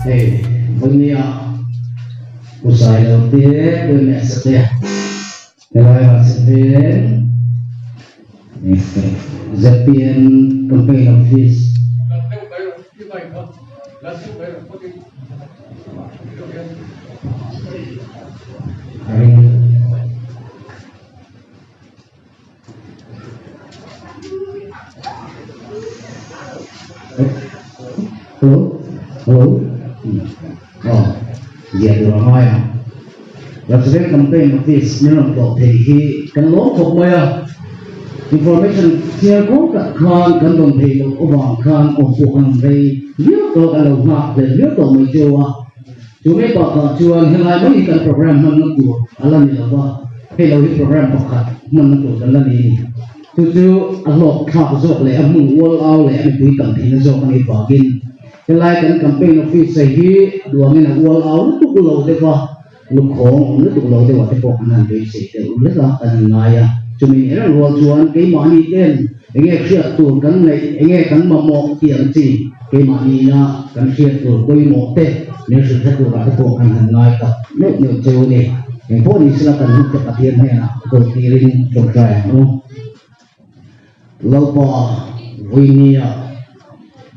Bunia usai lautie bunia setia kelai setia Zapian campaign office Hello. Dia ramai. Represent campaign office ni orang tu thì kan lom thok maya information chia ko kan don thei lo obang kan o fu kan rei liu to kan lo ma de liu to mai chewa chu me pa ka chuan helai mai kan program man na ku ala ni lawa he lo hi program pakhat man na ku kan la ni chu a lok kha zo le a mu wall out le a pui kan thei na zo kan ni bagin helai kan campaign office hi duangin a wall out tu ku lo de ba lục khổ nước tục lâu thì vào cái bộ hành vi sẽ được rất là cần ngại à chúng mình là luôn chuan cái món đi tên nghe chuyện tuồng cắn này nghe cắn mà một tiền gì cái món đi na cắn chuyện tuồng quay một tên nếu sự thật của cái bộ hành ngại tập nếu nhiều chiều này thành phố đi sẽ là cần hút cho tiền hay là đầu tiên trồng trè đúng lâu bò vui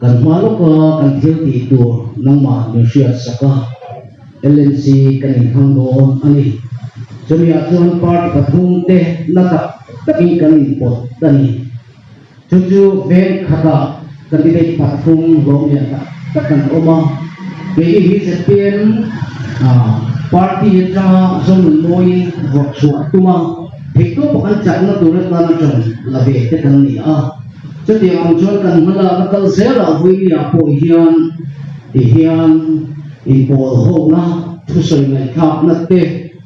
cần hóa lúc cần thiếu thì tuồng nông mà nhiều chuyện sẽ có LNC kanin hangdo ani chumi atun part pathum te lata taki kanin pot tani chuchu ven khata candidate pathum lom ya takan oma ke hi sepian party tra zon moi workshop tuma thekto pakan chakna turat na chon labe te kan ni a chati ang chon kan hala nakal sera hui ya po hian in bol ho na thu soi ngai khap na te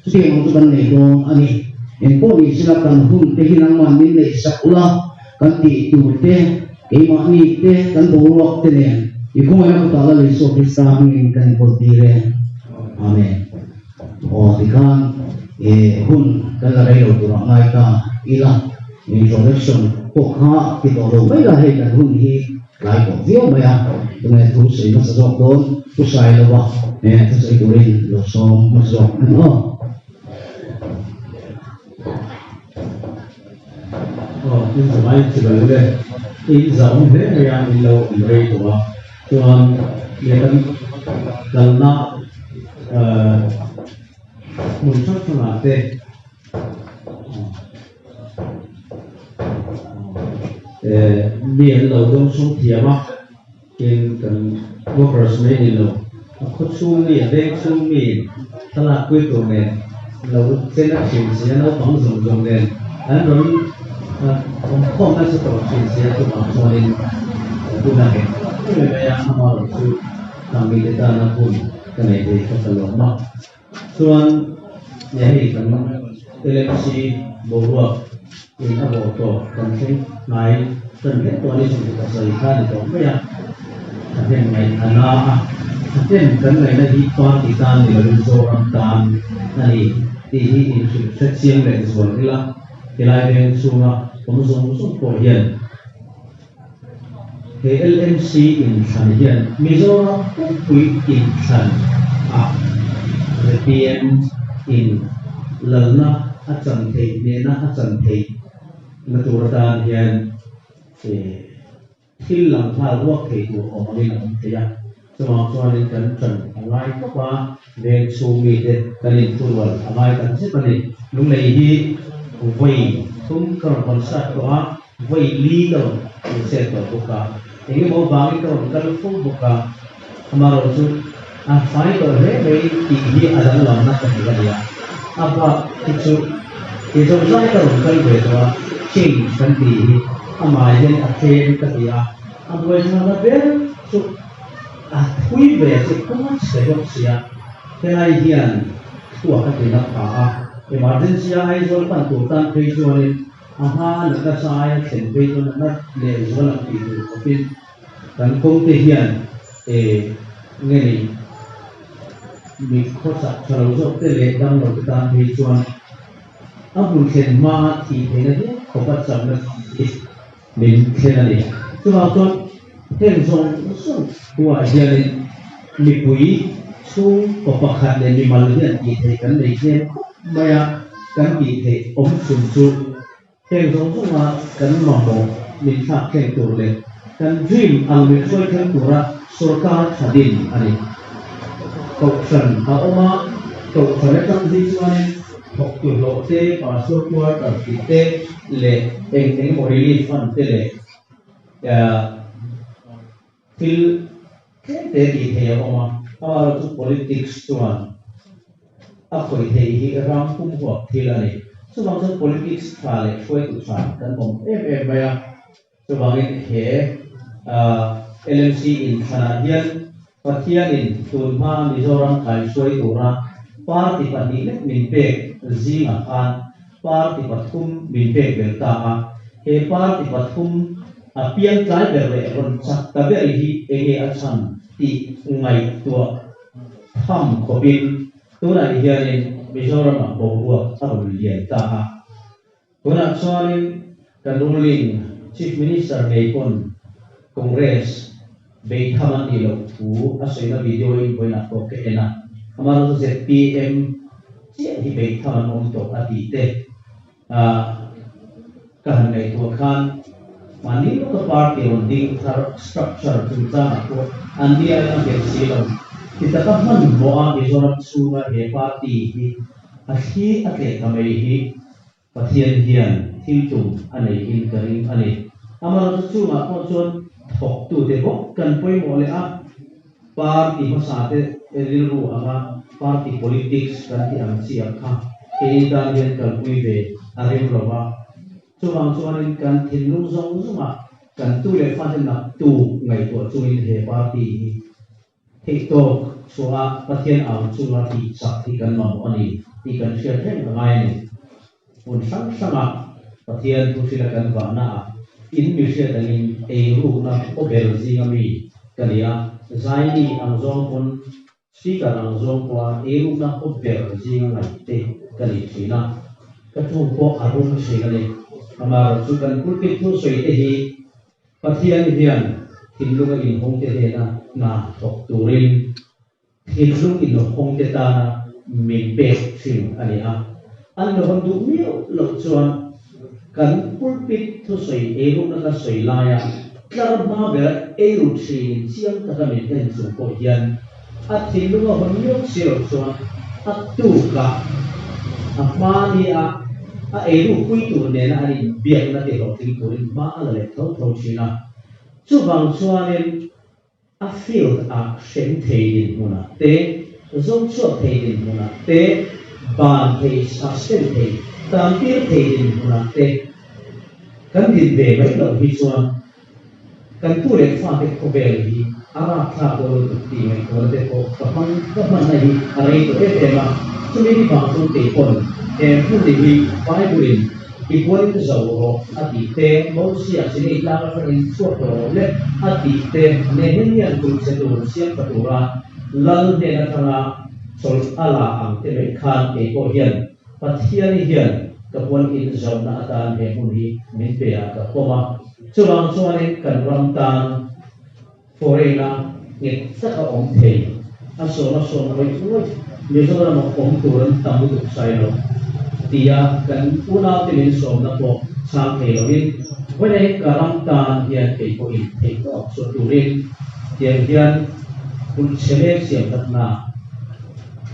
siang tu kan nei do ani en po ni sila kan hun te hinang man ni nei sakula kan ti tu te ke ma ni te kan bo lok te ne i ko ya ta la le so ki sa ngin kan ko ti re amen o ti kan hun kan la rei lo tu ngai ka ila introduction ko kha ki do lo mai la he kan hun hi lại có viết mày à, tụi này thu sĩ nó sẽ dọn đốn, thu sai đâu vào, nè thu sĩ tụi mình lột xôm nó dọn ăn không? Nhưng mà mai chỉ bảo đây, ý giống thế này anh lâu rồi của, cho nên cần nó một chút cho là thế. Miền lâu đông xuống thiệp á, trên cần workers mấy đi lâu, khốt xuống miền đêm xuống miền, ta là quê tổ nền, lâu trên đất chuyển xía nó bóng dùng nền, anh nói không phải sự tổ chuyển xía tụi nó cho nên tụi nó cái người bây giờ họ là sự làm việc ta là cùng cái này thì không phải lỗi mà, cho nên thì cần LMC bộ luật in abo to kan thing nai kan het to ni su ka sai kha ni to me ya then mai ana then kan mai na hi to ti tan ni lu zo ram tan nai ti hi in su set siang le zo la ke lai den su na kom zo ko hian LMC in san hian Mizoram pui in san PM in lalna a chan thei ne na a chan thei na tur tan hian thil lam thal ruak thei tu om ni lam thei a chuan in kan chan angai pa ven chu mi te kanin turwal angai kan se pani lung lei hi voi thum kar concert ko a voi li lo se to buka engi mo bangi ko kan fu buka amaro chu a fai ko re mei ti hi adan lam na ka ni ya apa itu saya kalau kali berdoa change nanti amai yang akhir ketia amai mana ber so hui ber so kuma sedok sia kelai hian tua ketina pa emergency ai zol pan tu tan pe zol aha nak saya sempe tu nak le zol itu tapi dan kong te hian ngeni mi khosa chalo zo te le dam lo tan pe chuan abun khen ma thì thế này không bắt chậm được mình khen này chứ mà tôi thêm dùng của gia đình mi pui chu ko pakhat le mi mal hian ki thei kan nei hian maya kan ki thei om sun chu heng zong zong a kan ma mo min thak theng tur le kan dream ang mi khoi theng tura sarkar thadin ani corruption a oma corruption kan di chuan thok tu lo te pa so kwa ta ki te le eng morally fund te le til te di thei oma a chu politics chuan a khoi thei hi ram kum huak thil ani chuwang chu politics tra le khoi tu tra kan bom em maya chuwang in he LMC in thana hian pathian in tunma Mizoram kai soi tura party pati le min pek zinga khan party pathum min pek belta a he party pathum apian tlai berle ron chak ta be hi enge achan ti ngai tua tham khobin tuna hianin Mizoram a bongwa abul lian ta a tuna chuanin kan ruling chief minister nei kon congress be thaman ni lo thu asoina video in boina ko ke ena amaro ZPM che hi be thaman on to ati te kan nei to khan mani lo party on ding structure tu ta ko andia na ke silo kita ka man mo a Mizoram sunga he party hi a hi atle kamei hi pathian hian thiltum anei in karing ani amaro chu ma ko chon thok tu te bok kan poi mo le a party ma te rilu ama party politics kan ti am chi akha e dan hian kal pui ve arim rowa chuwang chuanin kan thinlu zong zuma kan tu le fa na tu ngai to chuin he party hi to chuwa pathian ang chuwa ti sak ti kan ma mo ani ti kan share theng ngai ni un sang sanga pathian tu sila kan va na in mi share dangin e ru na o bel zinga mi kalia zaini ang zong pon speaker ang zong kwa e ru na o bel zinga ngai te kali thina ka tu ko arun shegale amar chu kan pulpit tu soi te hi pathian hian thinlunga in hong te na thok turin thinlung in hong te ta na min pe thing ani a an lo hon du mi lo chuan kan pulpit thu soi eru na ka soi laya tlar ma be eru thin chiang ta ka min en chu ko hian a thinlunga hon yok sio chuan a tu ka a ma ni a eru pui tu ne na ani biak na te ho ting turin ma ala le tho tho china chu bang chuanin a field a shen thei din muna te zong chu thei din muna te ban thei sustain thei tam tir thei din muna te kan din ve mai lo hi chuan kan tu le fa te ko bel hi ara tha ko tu ti mai ko te ko ka man na hi are ko te ma chu ni ba tu te kon pu ni hi pai buin igual que zauro ati te mo sia sini la fa in suo le ati te ne henian tu se tu sian patura lal de na thanga sol ala ang te me khan ke ko hian pathian hian ka pon in zau na atan he mun hi min pe a ka koma chuwang chuan kan ram tan foreina nget sa ka om thei aso na so na oi Mizoram mo om turan tamu tu sai lo tia kan una te min som na po sang thei lo in wene karam tan hian ke ko in thei ko so turin tiang hian kun chele siam tat na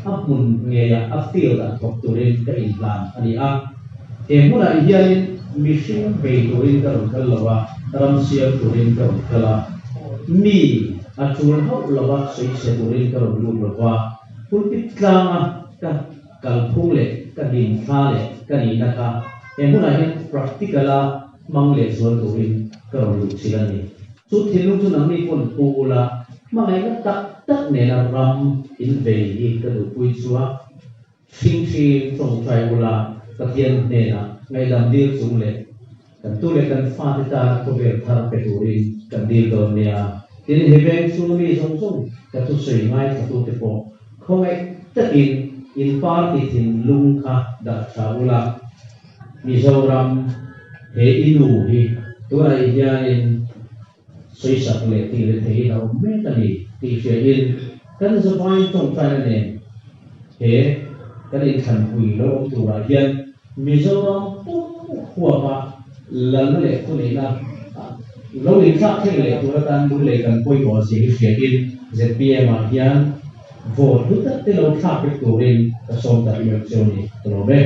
apun nge ya afil da thok turin ka in plan ani a e muna hian mission be turin ka ron kal lawa ram siam turin ka ron kala mi a chul ho lawa sei se turin ka ron lu lawa pulpit klanga ka kalphung le ka din tha le ka ni na ka e muna hian practicala mangle zon turin ka ron lu chilani chu thilung chu nang ni pon pula mangai na tak ne na ram in ve hi ka du pui chuwa sing trong trai ula ka hian ne na ngai dam dir chung le kan tu le kan fa ta ko ve thar pe turin kan dir do ne a tin he ben chu mi chung ka tu sei ngai ka tu te po khoi takin in party thin lung kha da chaula Mizoram he inu hi tu ai hian in soi sak le ti le thei na me ta ni ti she in kan sa vai tong ta ne he kan in khan hui lo om tu ra hian Mizoram huwa ba lan le tu le na lo in kha the le tu ra tan du le kan poi ko si hi in ZPM a hian vote tu ta te lo kha pe tu rin ka som ta yo choni to be